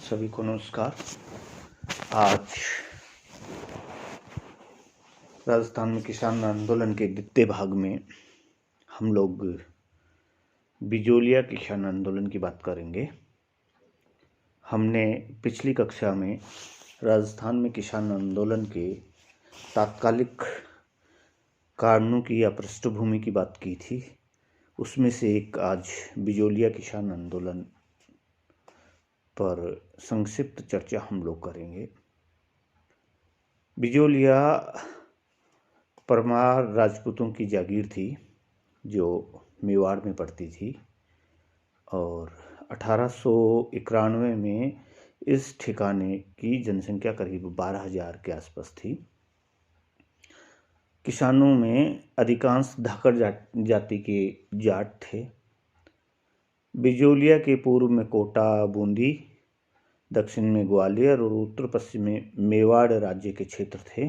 सभी को नमस्कार। आज राजस्थान में किसान आंदोलन के द्वितीय भाग में हम लोग बिजोलिया किसान आंदोलन की बात करेंगे। हमने पिछली कक्षा में राजस्थान में किसान आंदोलन के तात्कालिक कारणों की या पृष्ठभूमि की बात की थी। उसमें से एक आज बिजोलिया किसान आंदोलन पर संक्षिप्त चर्चा हम लोग करेंगे। बिजोलिया परमार राजपूतों की जागीर थी जो मेवाड़ में पड़ती थी और 1891 में इस ठिकाने की जनसंख्या करीब 12,000 के आसपास थी। किसानों में अधिकांश धाकड़ जाति के जाट थे। बिजोलिया के पूर्व में कोटा, बूंदी, दक्षिण में ग्वालियर और उत्तर पश्चिम में मेवाड़ राज्य के क्षेत्र थे।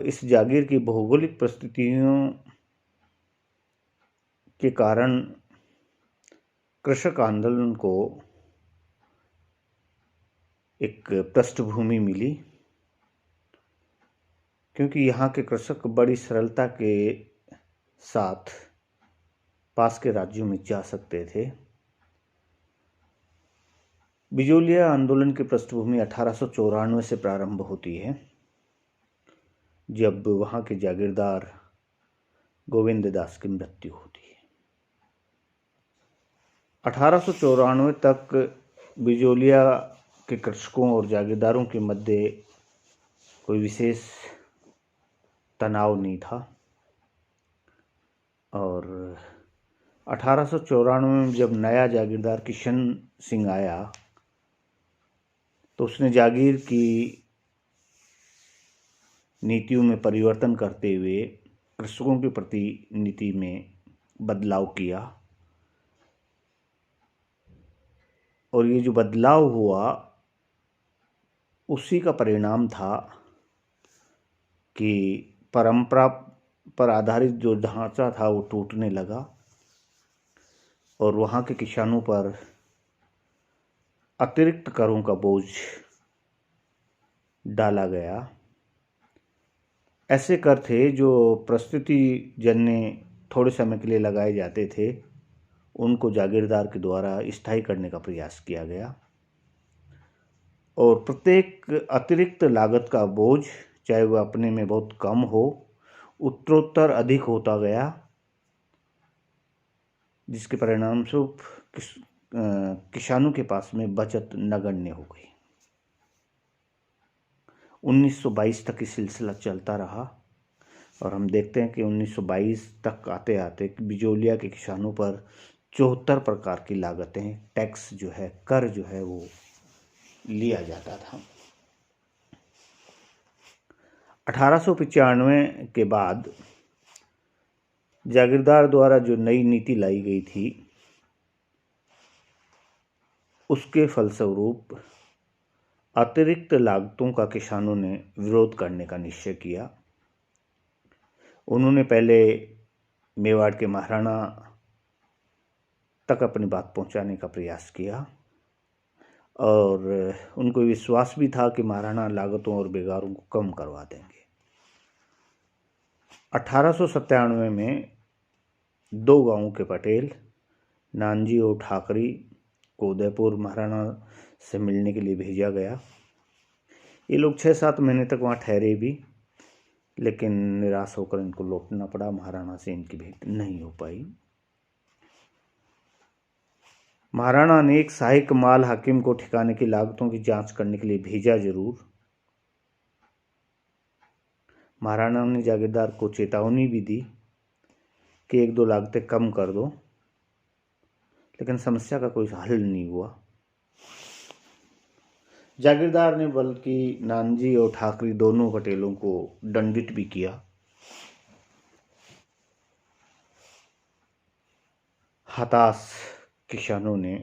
इस जागीर की भौगोलिक परिस्थितियों के कारण कृषक आंदोलन को एक पृष्ठभूमि मिली, क्योंकि यहाँ के कृषक बड़ी सरलता के साथ पास के राज्यों में जा सकते थे। बिजोलिया आंदोलन की पृष्ठभूमि 1894 से प्रारंभ होती है, जब वहाँ के जागीरदार गोविंद दास की मृत्यु होती है। 1894 तक बिजोलिया के कृषकों और जागीरदारों के मध्य कोई विशेष तनाव नहीं था और 1894 में जब नया जागीरदार किशन सिंह आया तो उसने जागीर की नीतियों में परिवर्तन करते हुए कृषकों के प्रति नीति में बदलाव किया और ये जो बदलाव हुआ उसी का परिणाम था कि परंपरा पर आधारित जो ढांचा था वो टूटने लगा और वहाँ के किसानों पर अतिरिक्त करों का बोझ डाला गया। ऐसे कर थे जो परिस्थिति जन्य थोड़े समय के लिए लगाए जाते थे, उनको जागीरदार के द्वारा स्थायी करने का प्रयास किया गया और प्रत्येक अतिरिक्त लागत का बोझ, चाहे वह अपने में बहुत कम हो, उत्तरोत्तर अधिक होता गया, जिसके परिणाम स्वरूप किसानों के पास में बचत नगण्य हो गई। 1922 तक ये सिलसिला चलता रहा और हम देखते हैं कि 1922 तक आते आते बिजोलिया के किसानों पर 74 प्रकार की लागतें, टैक्स जो है, कर जो है वो लिया जाता था। 1895 के बाद जागीरदार द्वारा जो नई नीति लाई गई थी उसके फलस्वरूप अतिरिक्त लागतों का किसानों ने विरोध करने का निश्चय किया। उन्होंने पहले मेवाड़ के महाराणा तक अपनी बात पहुंचाने का प्रयास किया और उनको विश्वास भी था कि महाराणा लागतों और बेगारों को कम करवा देंगे। 1897 में 2 गांवों के पटेल, नानजी और ठाकरी को उदयपुर महाराणा से मिलने के लिए भेजा गया। ये लोग 6-7 महीने तक वहाँ ठहरे भी, लेकिन निराश होकर इनको लौटना पड़ा। महाराणा से इनकी भेंट नहीं हो पाई। महाराणा ने एक सहायक माल हाकिम को ठिकाने की लागतों की जांच करने के लिए भेजा जरूर। महाराणा ने जागीरदार को चेतावनी भी दी कि 1-2 लागतें कम कर दो, लेकिन समस्या का कोई हल नहीं हुआ। जागीरदार ने बल्कि नानजी और ठाकरी दोनों पटेलों को दंडित भी किया। हताश किसानों ने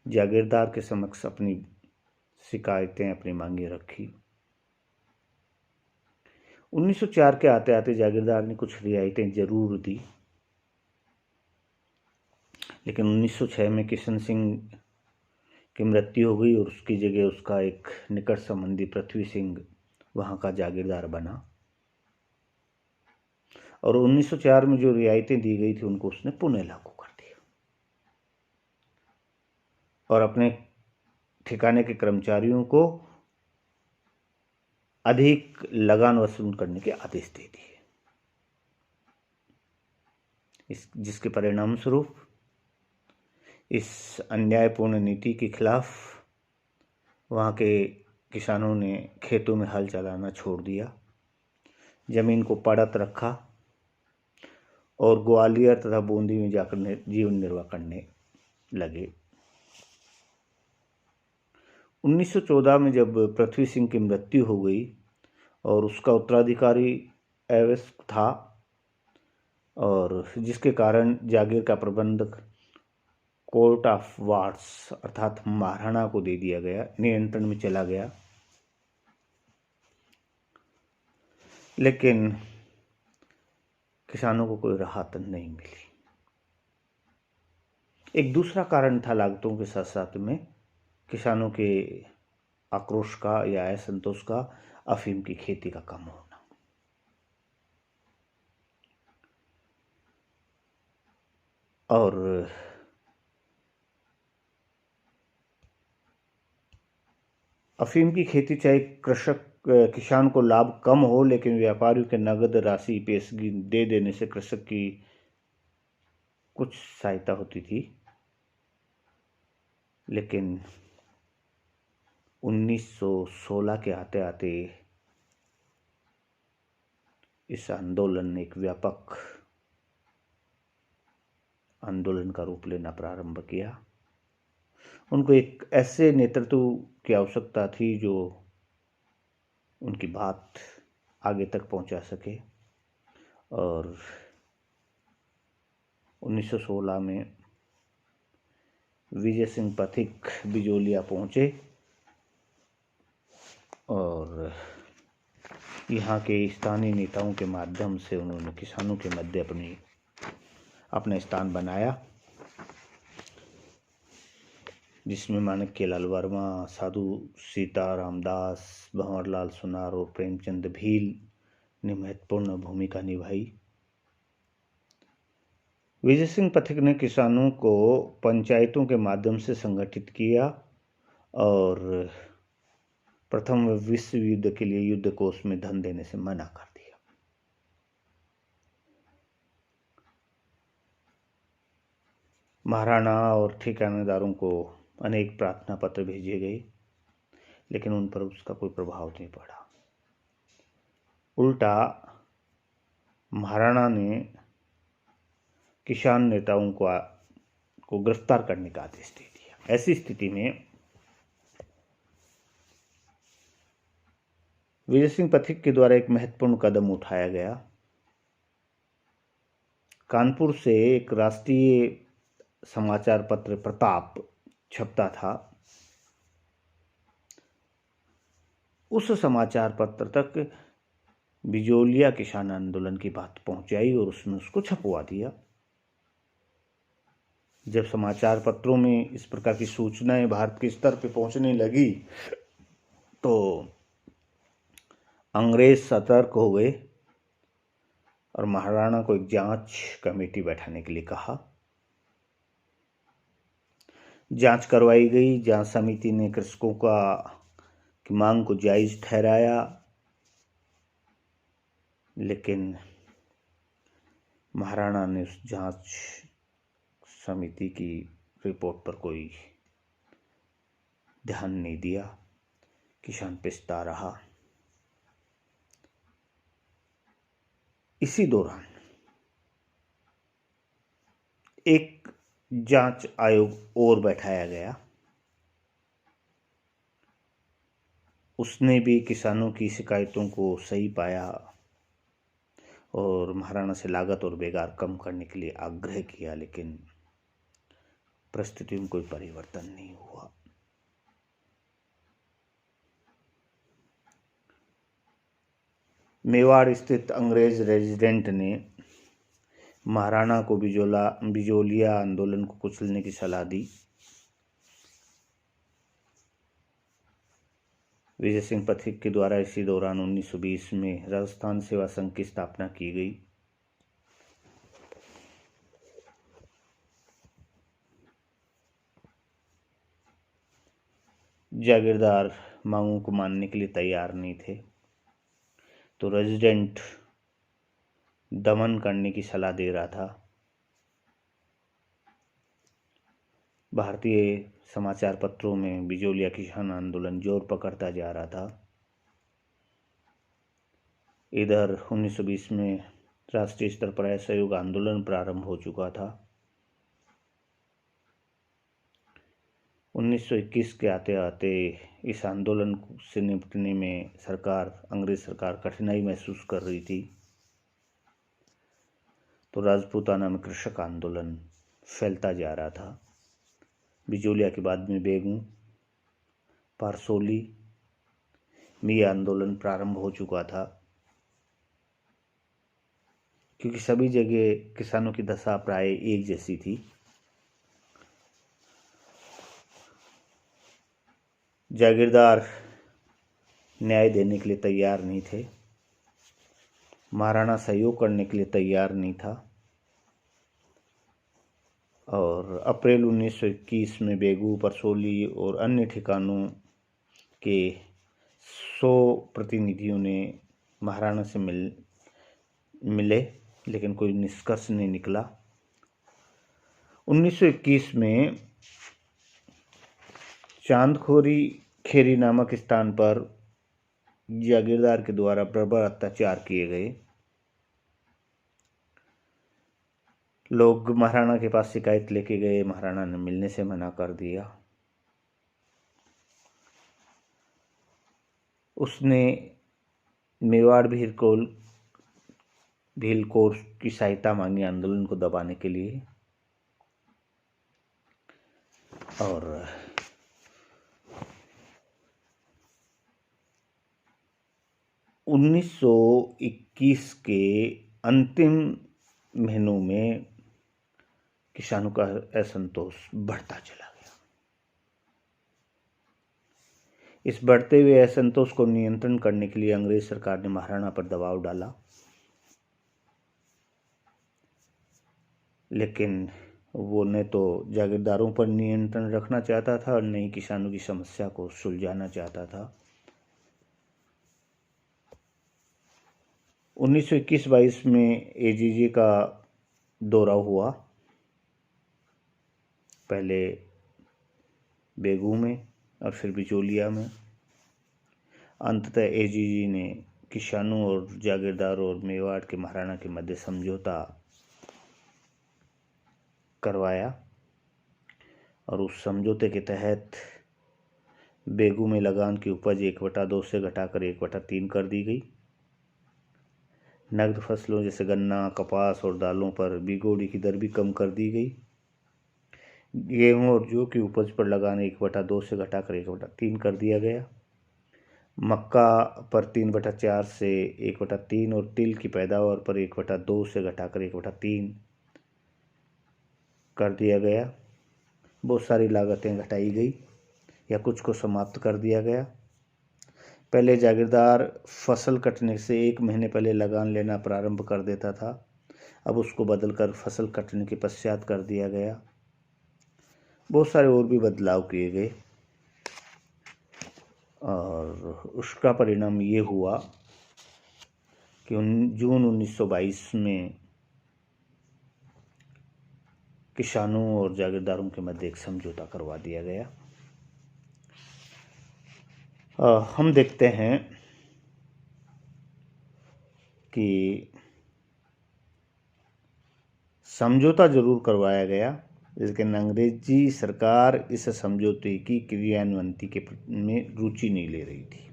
जागीरदार के समक्ष अपनी शिकायतें, अपनी मांगे रखी। 1904 के आते आते जागीरदार ने कुछ रियायतें जरूर दी, लेकिन 1906 में किशन सिंह की मृत्यु हो गई और उसकी जगह उसका एक निकट संबंधी पृथ्वी सिंह वहाँ का जागीरदार बना। और 1904 में जो रियायतें दी गई थी उनको उसने पुनः लागू कर दिया और अपने ठिकाने के कर्मचारियों को अधिक लगान वसूल करने के आदेश दे दिए। जिसके परिणाम स्वरूप इस अन्यायपूर्ण नीति के खिलाफ वहाँ के किसानों ने खेतों में हल चलाना छोड़ दिया, जमीन को पड़त रखा और ग्वालियर तथा बूंदी में जाकर जीवन निर्वाह करने लगे। 1914 में जब पृथ्वी सिंह की मृत्यु हो गई और उसका उत्तराधिकारी अवश्य था और जिसके कारण जागीर का प्रबंधक कोर्ट ऑफ वार्ड्स अर्थात महाराणा को दे दिया गया, नियंत्रण में चला गया। लेकिन किसानों को कोई राहत नहीं मिली। एक दूसरा कारण था लागतों के साथ साथ में किसानों के आक्रोश का या असंतोष का अफीम की खेती का कम होना। और अफीम की खेती चाहे किसान को लाभ कम हो, लेकिन व्यापारियों के नगद राशि पेशगी दे देने से कृषक की कुछ सहायता होती थी। लेकिन 1916 के आते आते इस आंदोलन ने एक व्यापक आंदोलन का रूप लेना प्रारंभ किया। उनको एक ऐसे नेतृत्व की आवश्यकता थी जो उनकी बात आगे तक पहुंचा सके। और 1916 में विजय सिंह पथिक बिजोलिया पहुंचे और यहाँ के स्थानीय नेताओं के माध्यम से उन्होंने किसानों के मध्य अपना स्थान बनाया, जिसमें माणिक्यलाल वर्मा, साधु सीता रामदास, भंवरलाल सुनार और प्रेमचंद भील ने महत्वपूर्ण भूमिका निभाई। विजय सिंह पथिक ने किसानों को पंचायतों के माध्यम से संगठित किया और प्रथम विश्व युद्ध के लिए युद्ध कोष में धन देने से मना कर दिया। महाराणा और ठिकानेदारों को अनेक प्रार्थना पत्र भेजे गए, लेकिन उन पर उसका कोई प्रभाव नहीं पड़ा। उल्टा महाराणा ने किसान नेताओं को गिरफ्तार करने का आदेश दे दिया। ऐसी स्थिति में विजय सिंह पथिक के द्वारा एक महत्वपूर्ण कदम उठाया गया। कानपुर से एक राष्ट्रीय समाचार पत्र प्रताप छपता था। उस समाचार पत्र तक बिजोलिया किसान आंदोलन की बात पहुंचाई और उसमें उसको छपवा दिया। जब समाचार पत्रों में इस प्रकार की सूचनाएं भारत के स्तर पर पहुंचने लगी तो अंग्रेज सतर्क हो गए और महाराणा को एक जांच कमेटी बैठाने के लिए कहा। जांच करवाई गई। जांच समिति ने कृषकों की मांग को जायज ठहराया, लेकिन महाराणा ने उस जांच समिति की रिपोर्ट पर कोई ध्यान नहीं दिया। किसान पिसता रहा। इसी दौरान एक जांच आयोग और बैठाया गया। उसने भी किसानों की शिकायतों को सही पाया और महाराणा से लागत और बेगार कम करने के लिए आग्रह किया, लेकिन परिस्थिति में कोई परिवर्तन नहीं हुआ। मेवाड़ स्थित अंग्रेज रेजिडेंट ने महाराणा को बिजोलिया आंदोलन को कुचलने की सलाह दी। विजय सिंह पथिक के द्वारा इसी दौरान 1920 में राजस्थान सेवा संघ की स्थापना की गई। जागीरदार मांगों को मानने के लिए तैयार नहीं थे, तो रेजिडेंट दमन करने की सलाह दे रहा था। भारतीय समाचार पत्रों में बिजोलिया किसान आंदोलन जोर पकड़ता जा रहा था। इधर 1920 में राष्ट्रीय स्तर पर असहयोग आंदोलन प्रारंभ हो चुका था। 1921 के आते आते इस आंदोलन से निपटने में अंग्रेज सरकार कठिनाई महसूस कर रही थी। तो राजपूताना में कृषक आंदोलन फैलता जा रहा था। बिजोलिया के बाद में बेगू, पारसोली में यह आंदोलन प्रारंभ हो चुका था, क्योंकि सभी जगह किसानों की दशा प्राय एक जैसी थी। जागीरदार न्याय देने के लिए तैयार नहीं थे, महाराणा सहयोग करने के लिए तैयार नहीं था, और अप्रैल 1921 में बेगू, परसोली और अन्य ठिकानों के 100 प्रतिनिधियों ने महाराणा से मिले, लेकिन कोई निष्कर्ष नहीं निकला। 1921 में चांदखोरी खेरी नामक स्थान पर जागीरदार के द्वारा बर्बर अत्याचार किए गए। लोग महाराणा के पास शिकायत लेके गए, महाराणा ने मिलने से मना कर दिया। उसने मेवाड़ भीलकोर की सहायता मांगी आंदोलन को दबाने के लिए, और 1921 के अंतिम महीनों में किसानों का असंतोष बढ़ता चला गया। इस बढ़ते हुए असंतोष को नियंत्रण करने के लिए अंग्रेज सरकार ने महाराणा पर दबाव डाला, लेकिन वो न तो जागीरदारों पर नियंत्रण रखना चाहता था और न ही किसानों की समस्या को सुलझाना चाहता था। 1921-22 में एजीजे का दौरा हुआ, पहले बेगू में और फिर बिचौलिया में। अंततः एजीजे ने किसानों और जागीरदारों और मेवाड़ के महाराणा के मध्य समझौता करवाया, और उस समझौते के तहत बेगू में लगान की उपज 1/2 से घटाकर 1/3 कर दी गई। नकद फसलों जैसे गन्ना, कपास और दालों पर बीगोड़ी की दर भी कम कर दी गई। गेहूं और जौ की उपज पर लगान 1/2 से घटाकर 1/3 कर दिया गया। मक्का पर 3/4 से 1/3 और तिल की पैदावार पर 1/2 से घटाकर 1/3 कर दिया गया। बहुत सारी लागतें घटाई गई या कुछ को समाप्त कर दिया गया। पहले जागीरदार फसल कटने से 1 महीने पहले लगान लेना प्रारंभ कर देता था, अब उसको बदलकर फसल कटने के पश्चात कर दिया गया। बहुत सारे और भी बदलाव किए गए, और उसका परिणाम ये हुआ कि जून 1922 में किसानों और जागीरदारों के मध्य एक समझौता करवा दिया गया। हम देखते हैं कि समझौता जरूर करवाया गया, लेकिन अंग्रेजी सरकार इस समझौते की क्रियान्वयन में रुचि नहीं ले रही थी।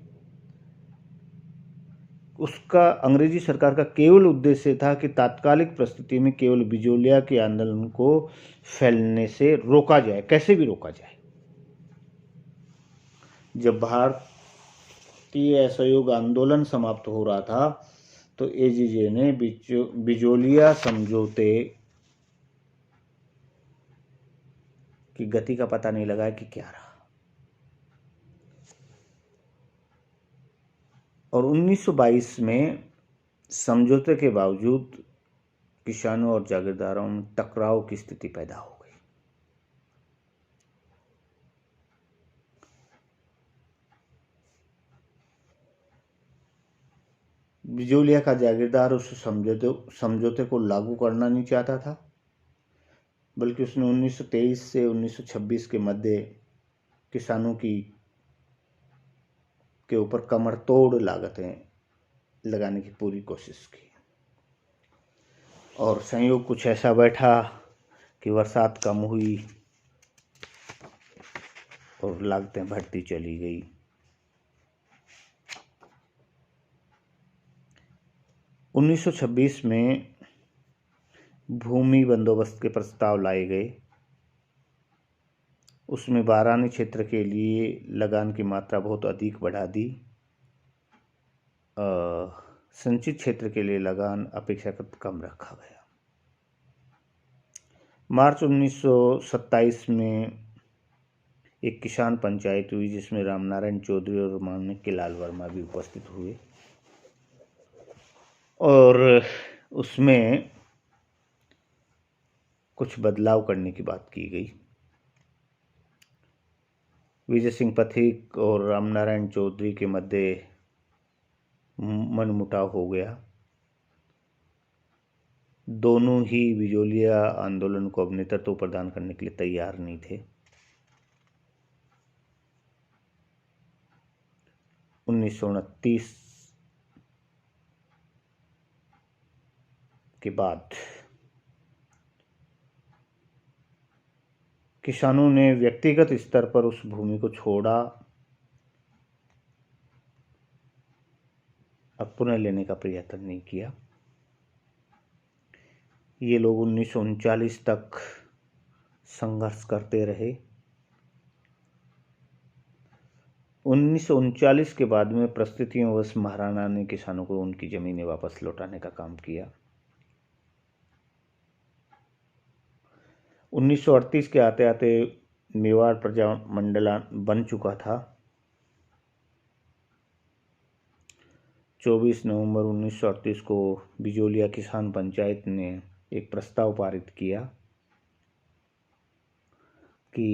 उसका अंग्रेजी सरकार का केवल उद्देश्य था कि तात्कालिक परिस्थिति में केवल बिजोलिया के आंदोलन को फैलने से रोका जाए, कैसे भी रोका जाए। जब भारतीय असहयोग आंदोलन समाप्त हो रहा था, तो एजीजे ने बिजोलिया समझौते की गति का पता नहीं लगाया कि क्या रहा। और 1922 में समझौते के बावजूद किसानों और जागीरदारों में टकराव की स्थिति पैदा हो गई। बिजोलिया का जागीरदार उस समझौते को लागू करना नहीं चाहता था, बल्कि उसने 1923 से 1926 के मध्य किसानों के ऊपर कमर तोड़ लागतें लगाने की पूरी कोशिश की। और संयोग कुछ ऐसा बैठा कि बरसात कम हुई और लागतें बढ़ती चली गई। 1926 में भूमि बंदोबस्त के प्रस्ताव लाए गए। उसमें बारानी क्षेत्र के लिए लगान की मात्रा बहुत अधिक बढ़ा दी। संचित क्षेत्र के लिए लगान अपेक्षाकृत कम रखा गया। मार्च 1927 में एक किसान पंचायत हुई जिसमें रामनारायण चौधरी और माणिक्यलाल वर्मा भी उपस्थित हुए और उसमें कुछ बदलाव करने की बात की गई। विजय सिंह पथिक और रामनारायण चौधरी के मध्य मनमुटाव हो गया। दोनों ही बिजोलिया आंदोलन को अब नेतृत्व प्रदान करने के लिए तैयार नहीं थे। 1929 के बाद किसानों ने व्यक्तिगत स्तर पर उस भूमि को छोड़ा, अब पुनः लेने का प्रयत्न नहीं किया। ये लोग 1939 तक संघर्ष करते रहे। 1939 के बाद में परिस्थितियोंवश महाराणा ने किसानों को उनकी जमीनें वापस लौटाने का काम किया। 1938 के आते आते मेवाड़ प्रजा मंडल बन चुका था। 24 नवंबर 1938 को बिजोलिया किसान पंचायत ने एक प्रस्ताव पारित किया कि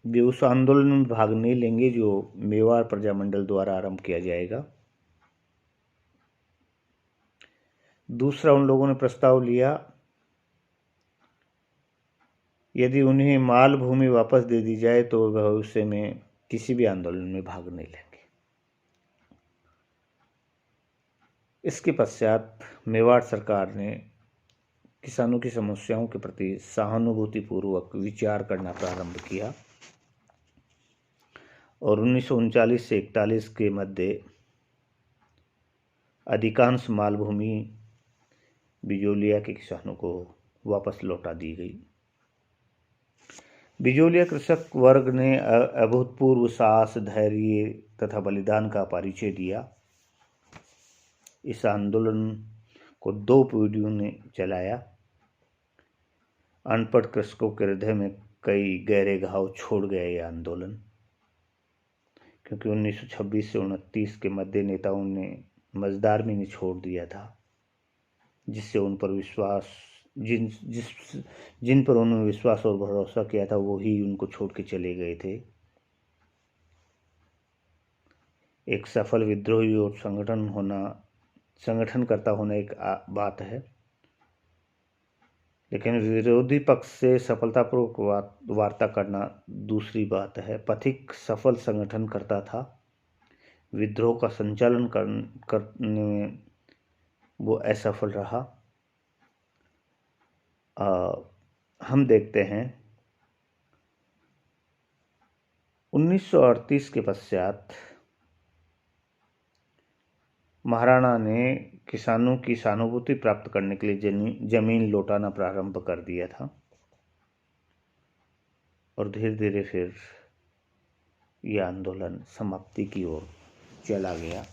वे उस आंदोलन में भाग नहीं लेंगे जो मेवाड़ प्रजामंडल द्वारा आरंभ किया जाएगा। दूसरा, उन लोगों ने प्रस्ताव लिया यदि उन्हें माल भूमि वापस दे दी जाए तो भविष्य में किसी भी आंदोलन में भाग नहीं लेंगे। इसके पश्चात मेवाड़ सरकार ने किसानों की समस्याओं के प्रति सहानुभूतिपूर्वक विचार करना प्रारंभ किया और 1939 से 41 के मध्य अधिकांश मालभूमि बिजोलिया के किसानों को वापस लौटा दी गई। बिजोलिया कृषक वर्ग ने अभूतपूर्व साहस, धैर्य तथा बलिदान का परिचय दिया। इस आंदोलन को 2 पीढ़ियों ने चलाया। अनपढ़ कृषकों के हृदय में कई गहरे घाव छोड़ गया ये आंदोलन, क्योंकि 1926 से 29 के मध्य नेताओं ने मजदार में नहीं छोड़ दिया था, जिससे उन पर विश्वास जिन पर उन्होंने विश्वास और भरोसा किया था वो ही उनको छोड़ के चले गए थे। एक सफल विद्रोही और संगठनकर्ता होना एक बात है, लेकिन विरोधी पक्ष से सफलतापूर्वक वार्ता करना दूसरी बात है। पथिक सफल संगठनकर्ता था। विद्रोह का संचालन करने में वो असफल रहा। हम देखते हैं 1938 के पश्चात महाराणा ने किसानों की सहानुभूति प्राप्त करने के लिए जमीन लौटाना प्रारंभ कर दिया था और धीरे धीरे फिर यह आंदोलन समाप्ति की ओर चला गया।